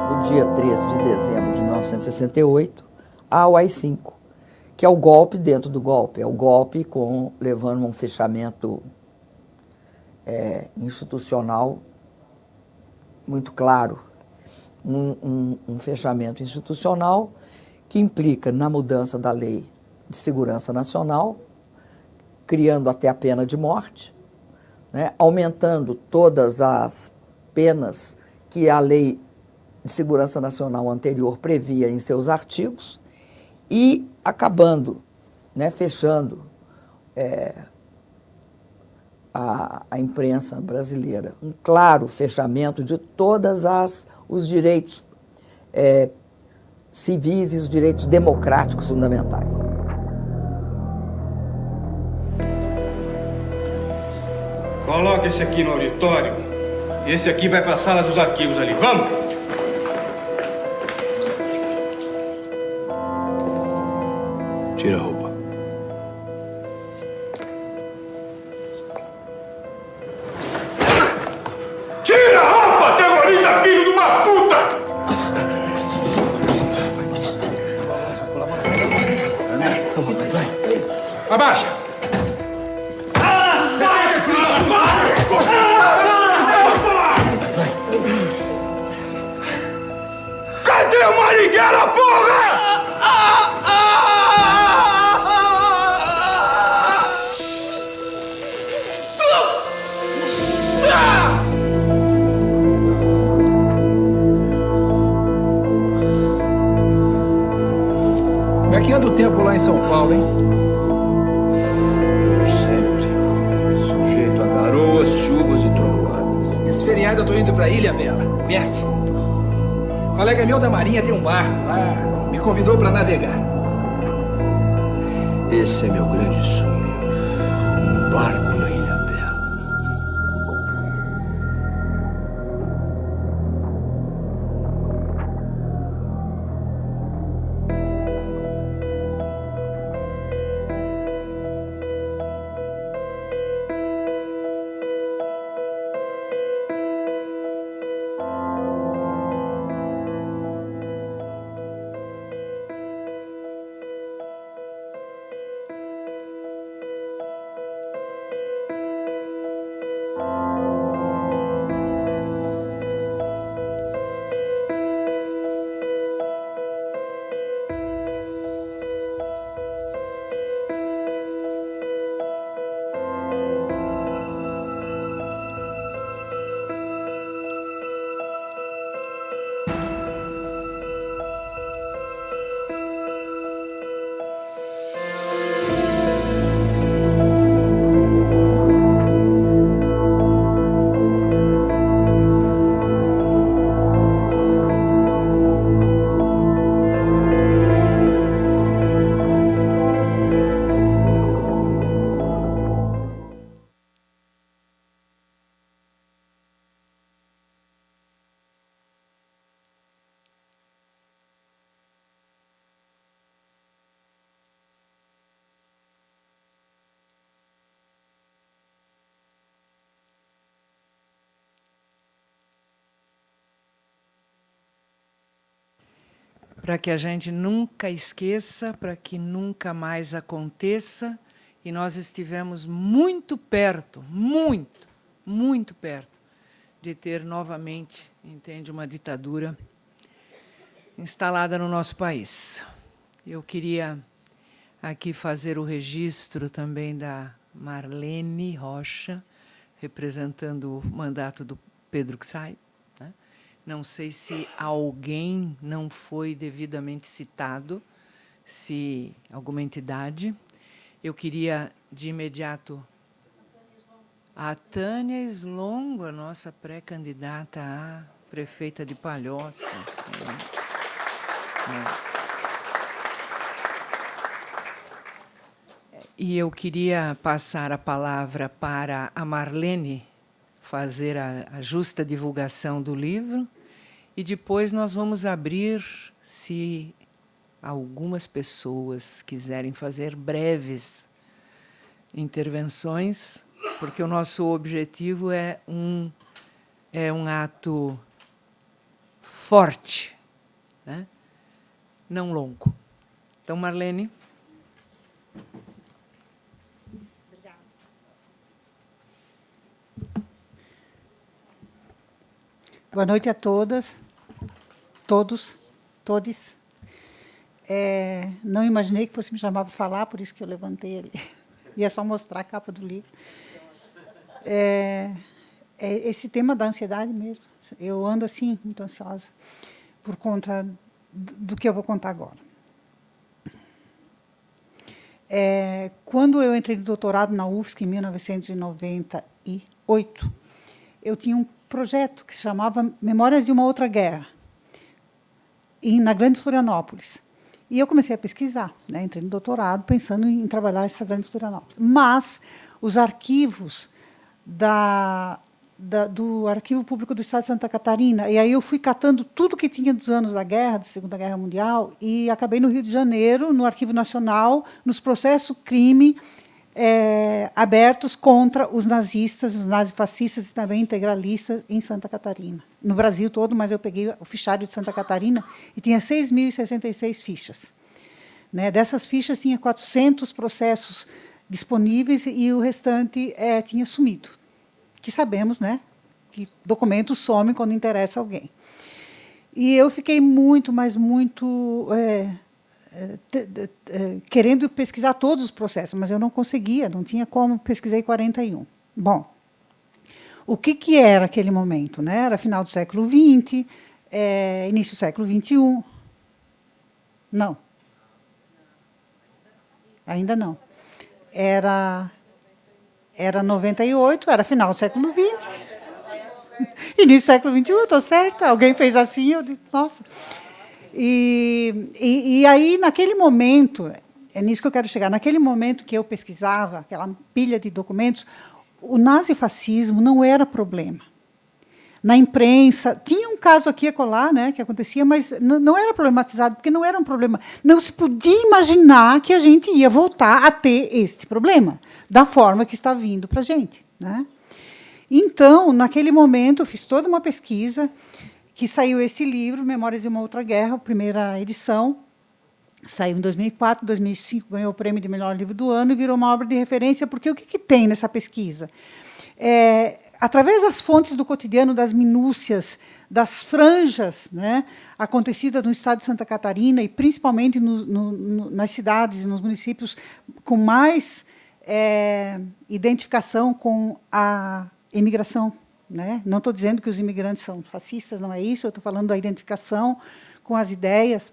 No dia 13 de dezembro de 1968, há o AI-5, que é o golpe dentro do golpe. É o golpe levando a um fechamento institucional muito claro. Um fechamento institucional que implica na mudança da Lei de Segurança Nacional, criando até a pena de morte, né, aumentando todas as penas que a Lei de Segurança Nacional anterior previa em seus artigos e acabando, né, fechando a imprensa brasileira. Um claro fechamento de todos os direitos civis e os direitos democráticos fundamentais. Coloca esse aqui no auditório. Esse aqui vai para a sala dos arquivos ali. Vamos! Tira a roupa. Tira a roupa, terrorista, filho de uma puta! Abaixa! Cadê o Marighella, porra? Como é que anda o tempo lá em São Paulo, hein? Sempre. Sujeito a garoas, chuvas e trovoadas. Esse feriado eu tô indo pra Ilha Bela. Conhece? Um colega meu da Marinha tem um barco lá. Me convidou pra navegar. Esse é meu grande sonho. Um barco na Ilha Bela. para que a gente nunca esqueça, para que nunca mais aconteça. E nós estivemos muito perto, muito perto, de ter novamente, entende, uma ditadura instalada no nosso país. Eu queria aqui fazer o registro também da Marlene Rocha, representando o mandato do Pedro Ksai. Né? Não sei se alguém não foi devidamente citado, se alguma entidade. Eu queria, de imediato, a Tânia Slongo, a nossa pré-candidata a prefeita de Palhoça. E eu queria passar a palavra para a Marlene fazer a justa divulgação do livro, e depois nós vamos abrir, se algumas pessoas quiserem fazer breves intervenções, porque o nosso objetivo é um ato forte, né? Não longo. Então, Marlene. Boa noite a todas, todos, todes. Não imaginei que fosse me chamar para falar, por isso que eu levantei ali. Ia só mostrar a capa do livro. Esse tema da ansiedade mesmo. Eu ando assim, muito ansiosa, por conta do que eu vou contar agora. Quando eu entrei no doutorado na UFSC, em 1998, eu tinha um projeto que se chamava Memórias de uma Outra Guerra, na Grande Florianópolis. E eu comecei a pesquisar, né? Entrei no doutorado pensando em trabalhar essa Grande Florianópolis. Mas os arquivos do Arquivo Público do Estado de Santa Catarina, e aí eu fui catando tudo que tinha dos anos da guerra, da Segunda Guerra Mundial, e acabei no Rio de Janeiro, no Arquivo Nacional, nos processos crime abertos contra os nazistas, os nazifascistas e também integralistas em Santa Catarina. No Brasil todo, mas eu peguei o fichário de Santa Catarina e tinha 6.066 fichas. Né? Dessas fichas, tinha 400 processos disponíveis e o restante tinha sumido. Que sabemos, né, que documentos somem quando interessa alguém. E eu fiquei muito, mas muito querendo pesquisar todos os processos, mas eu não conseguia, não tinha como, pesquisei 41. Bom, o que era aquele momento? Né? Era final do século XX, início do século XXI. Não. Ainda não. Era 98, era final do século XX. Início do século XXI, estou certa. Alguém fez assim, eu disse, nossa. E aí, naquele momento, é nisso que eu quero chegar, naquele momento que eu pesquisava, aquela pilha de documentos, o nazifascismo não era problema. Na imprensa, tinha um caso aqui e acolá, né, que acontecia, mas não era problematizado, porque não era um problema. Não se podia imaginar que a gente ia voltar a ter este problema, da forma que está vindo para a gente. Né? Então, naquele momento, eu fiz toda uma pesquisa, que saiu esse livro, Memórias de uma Outra Guerra, a primeira edição, saiu em 2004, 2005 ganhou o prêmio de melhor livro do ano e virou uma obra de referência, porque o que tem nessa pesquisa? Através das fontes do cotidiano, das minúcias, das franjas, né, acontecidas no estado de Santa Catarina, e principalmente nas cidades e nos municípios com mais identificação com a imigração. Né? Não estou dizendo que os imigrantes são fascistas, não é isso, eu estou falando da identificação com as ideias.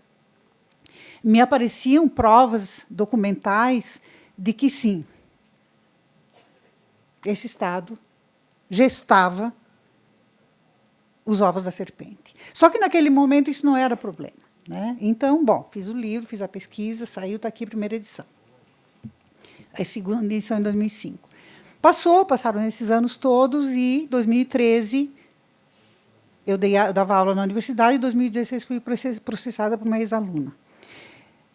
Me apareciam provas documentais de que, sim, esse Estado gestava os ovos da serpente. Só que, naquele momento, isso não era problema. Né? Então, bom, fiz o livro, fiz a pesquisa, saiu, está aqui a primeira edição. A segunda edição em 2005. Passaram esses anos todos, e em 2013 eu dava aula na universidade, e em 2016 fui processada por uma ex-aluna.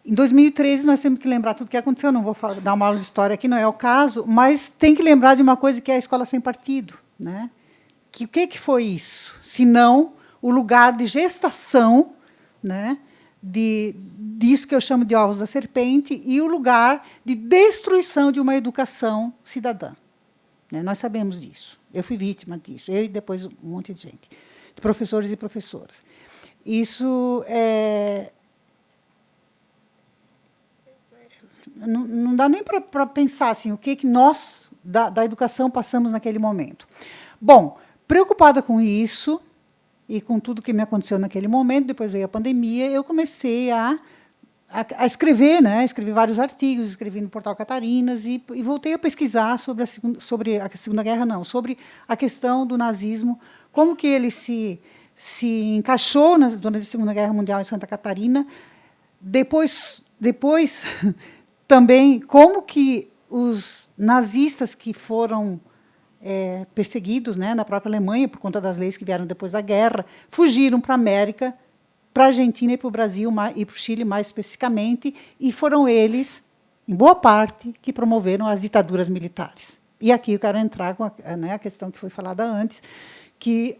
Em 2013, nós temos que lembrar tudo o que aconteceu, não vou dar uma aula de história aqui, não é o caso, mas tem que lembrar de uma coisa que é a escola sem partido. Né? O que foi isso? Se não o lugar de gestação, né, disso que eu chamo de ovos da serpente e o lugar de destruição de uma educação cidadã. Né? Nós sabemos disso. Eu fui vítima disso, eu e depois um monte de gente, de professores e professoras. Isso não dá nem para pensar assim, o que nós, da educação, passamos naquele momento. Bom, preocupada com isso e com tudo que me aconteceu naquele momento, depois veio a pandemia, eu comecei a escrever, né? Escrevi vários artigos, escrevi no Portal Catarinas e voltei a pesquisar sobre a Segunda Guerra, não, sobre a questão do nazismo, como que ele se encaixou durante a Segunda Guerra Mundial em Santa Catarina, depois também como que os nazistas que foram perseguidos, né, na própria Alemanha, por conta das leis que vieram depois da guerra, fugiram para a América, para a Argentina e para o Brasil, e para o Chile, mais especificamente, e foram eles, em boa parte, que promoveram as ditaduras militares. E aqui eu quero entrar com a questão que foi falada antes, que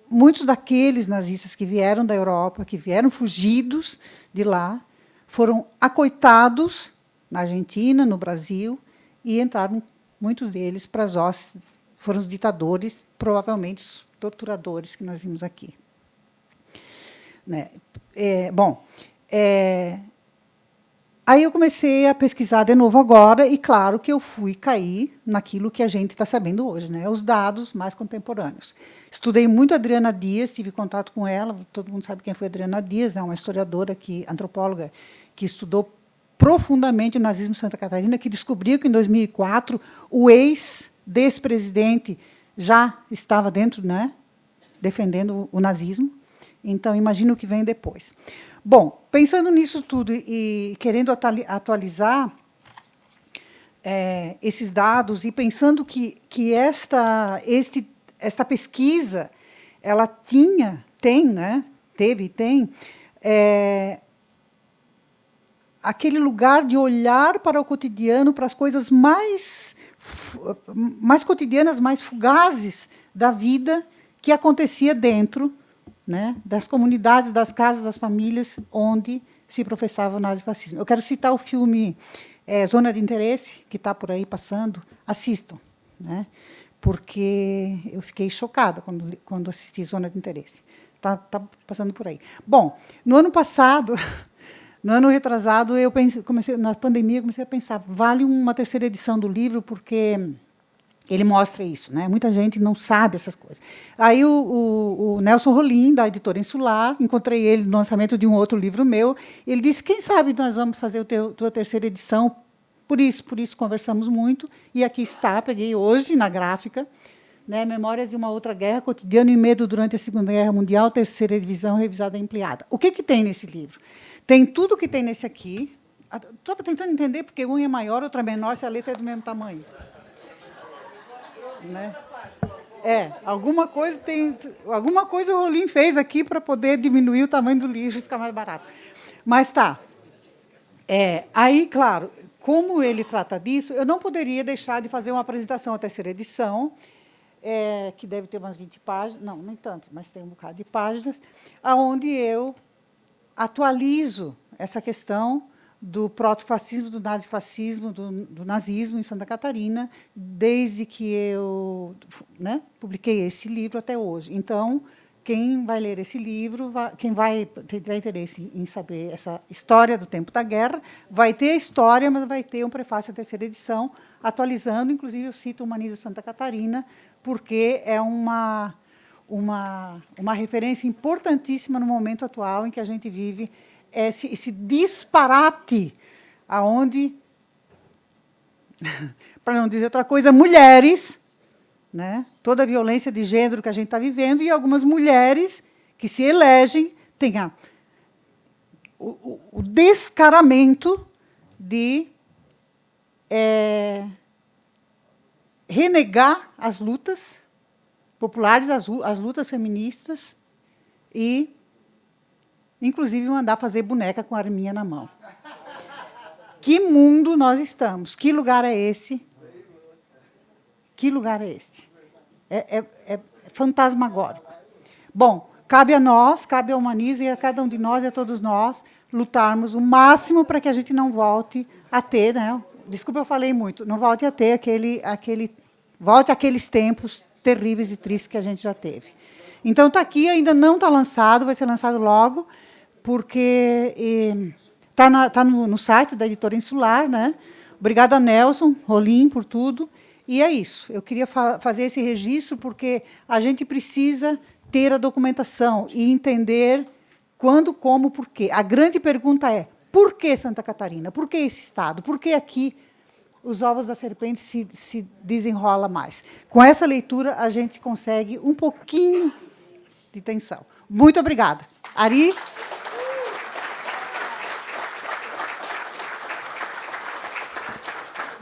muitos daqueles nazistas que vieram da Europa, que vieram fugidos de lá, foram acoitados na Argentina, no Brasil, e entraram, muitos deles, para as hostes, foram os ditadores, provavelmente os torturadores que nós vimos aqui. Né? Aí eu comecei a pesquisar de novo agora, e claro que eu fui cair naquilo que a gente está sabendo hoje, né? Os dados mais contemporâneos. Estudei muito a Adriana Dias, tive contato com ela, todo mundo sabe quem foi a Adriana Dias, né? Uma historiadora, antropóloga, que estudou profundamente o nazismo em Santa Catarina, que descobriu que, em 2004, o ex-presidente já estava dentro, né? Defendendo o nazismo. Então, imagina o que vem depois. Bom, pensando nisso tudo e querendo atualizar esses dados e pensando que esta pesquisa ela teve e tem aquele lugar de olhar para o cotidiano, para as coisas mais cotidianas, mais fugazes da vida que acontecia dentro, né, das comunidades, das casas, das famílias onde se professava o nazifascismo. Eu quero citar o filme Zona de Interesse, que está por aí passando. Assistam, né, porque eu fiquei chocada quando assisti Zona de Interesse. Está passando por aí. Bom, no ano passado, no ano retrasado, na pandemia, comecei a pensar, vale uma terceira edição do livro, porque ele mostra isso, né? Muita gente não sabe essas coisas. Aí o Nelson Rolim, da editora Insular, encontrei ele no lançamento de um outro livro meu, e ele disse, quem sabe nós vamos fazer a tua terceira edição, por isso conversamos muito, e aqui está, peguei hoje na gráfica, né, Memórias de uma Outra Guerra, Cotidiano e Medo durante a Segunda Guerra Mundial, terceira edição, revisada e ampliada. O que tem nesse livro? Tem tudo o que tem nesse aqui. Estou tentando entender, porque um é maior, outra é menor, se a letra é do mesmo tamanho. Né? Alguma coisa o Rolim fez aqui para poder diminuir o tamanho do livro e ficar mais barato. Mas tá. Aí, claro, como ele trata disso, eu não poderia deixar de fazer uma apresentação à terceira edição, que deve ter umas 20 páginas, não, nem tanto, mas tem um bocado de páginas, onde eu atualizo essa questão do protofascismo, do nazifascismo, do nazismo em Santa Catarina, desde que eu, né, publiquei esse livro até hoje. Então, quem vai ler esse livro, quem vai ter interesse em saber essa história do tempo da guerra, vai ter a história, mas vai ter um prefácio à terceira edição, atualizando, inclusive eu cito Humaniza Santa Catarina, porque é uma referência importantíssima no momento atual em que a gente vive esse disparate aonde, para não dizer outra coisa, mulheres, né, toda a violência de gênero que a gente está vivendo, e algumas mulheres que se elegem têm o descaramento de renegar as lutas populares, as lutas feministas, e, inclusive, mandar fazer boneca com a arminha na mão. Que mundo nós estamos? Que lugar é esse? Que lugar é esse? É fantasmagórico. Bom, cabe a nós, cabe ao Humaniza e a cada um de nós e a todos nós lutarmos o máximo para que a gente não volte a ter, né? Desculpa, eu falei muito, não volte a ter volte àqueles tempos terríveis e tristes que a gente já teve. Então, está aqui, ainda não está lançado, vai ser lançado logo, porque está no site da Editora Insular, né? Obrigada, Nelson, Rolim, por tudo. E é isso. Eu queria fazer esse registro, porque a gente precisa ter a documentação e entender quando, como, por quê. A grande pergunta é, por que Santa Catarina? Por que esse estado? Por que aqui os ovos da serpente se desenrola mais? Com essa leitura, a gente consegue um pouquinho de tensão. Muito obrigada. Ari?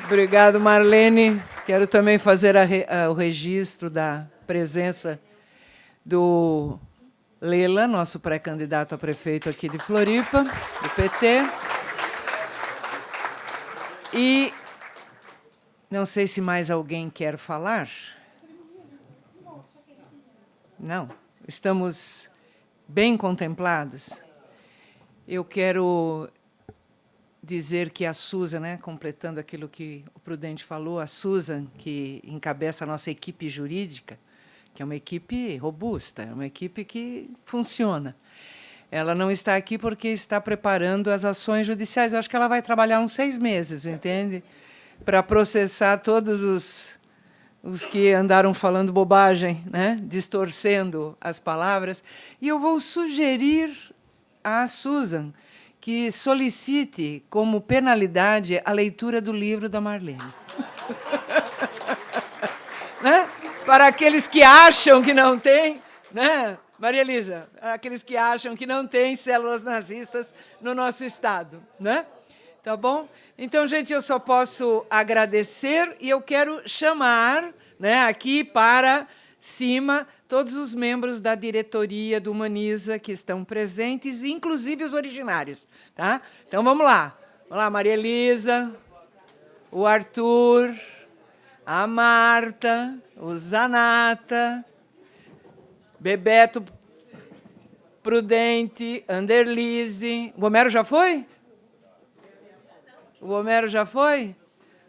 Obrigado, Marlene. Quero também fazer o registro da presença do Lela, nosso pré-candidato a prefeito aqui de Floripa, do PT. E não sei se mais alguém quer falar. Não? Estamos bem contemplados. Eu quero dizer que a Susan, né, completando aquilo que o Prudente falou, a Susan, que encabeça a nossa equipe jurídica, que é uma equipe robusta, é uma equipe que funciona. Ela não está aqui porque está preparando as ações judiciais. Eu acho que ela vai trabalhar uns 6 meses, entende? Para processar todos os que andaram falando bobagem, né? Distorcendo as palavras. E eu vou sugerir à Susan que solicite como penalidade a leitura do livro da Marlene. Né? Para aqueles que acham que não tem, né? Maria Elisa, aqueles que acham que não tem células nazistas no nosso Estado. Né? Tá bom? Então, gente, eu só posso agradecer e eu quero chamar, né, aqui para cima todos os membros da diretoria do Humaniza que estão presentes, inclusive os originários. Tá? Então, vamos lá. Vamos lá, Maria Elisa, o Arthur, a Marta, o Zanata, Bebeto, Prudente, Anderlise. O Homero já foi? O Homero já foi?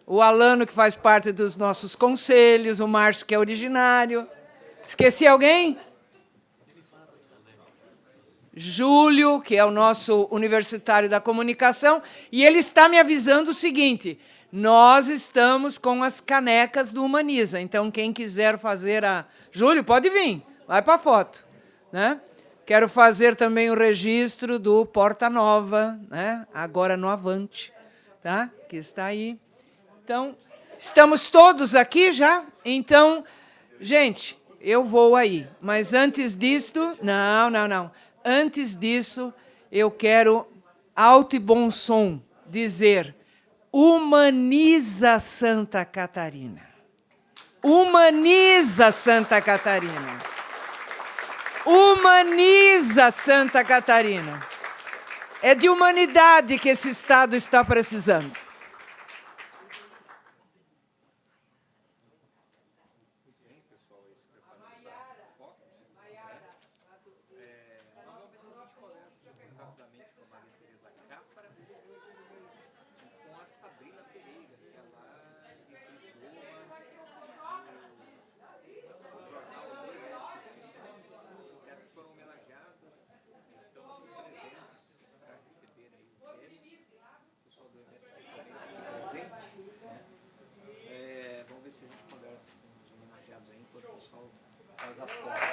O Alano, que faz parte dos nossos conselhos, o Márcio, que é originário. Esqueci alguém? Júlio, que é o nosso universitário da comunicação, e ele está me avisando o seguinte: nós estamos com as canecas do Humaniza, então quem quiser fazer a... Júlio, pode vir, vai para a foto. Né? Quero fazer também o registro do Porta Nova, né? Agora no Avante, tá? Que está aí. Então, estamos todos aqui já? Então, gente, eu vou aí. Mas antes disto... Não. Antes disso, eu quero, alto e bom som, dizer: humaniza Santa Catarina. Humaniza Santa Catarina. Humaniza Santa Catarina. É de humanidade que esse Estado está precisando. Vamos ver se a gente conversa com os homenageados aí, enquanto o pessoal faz a foto.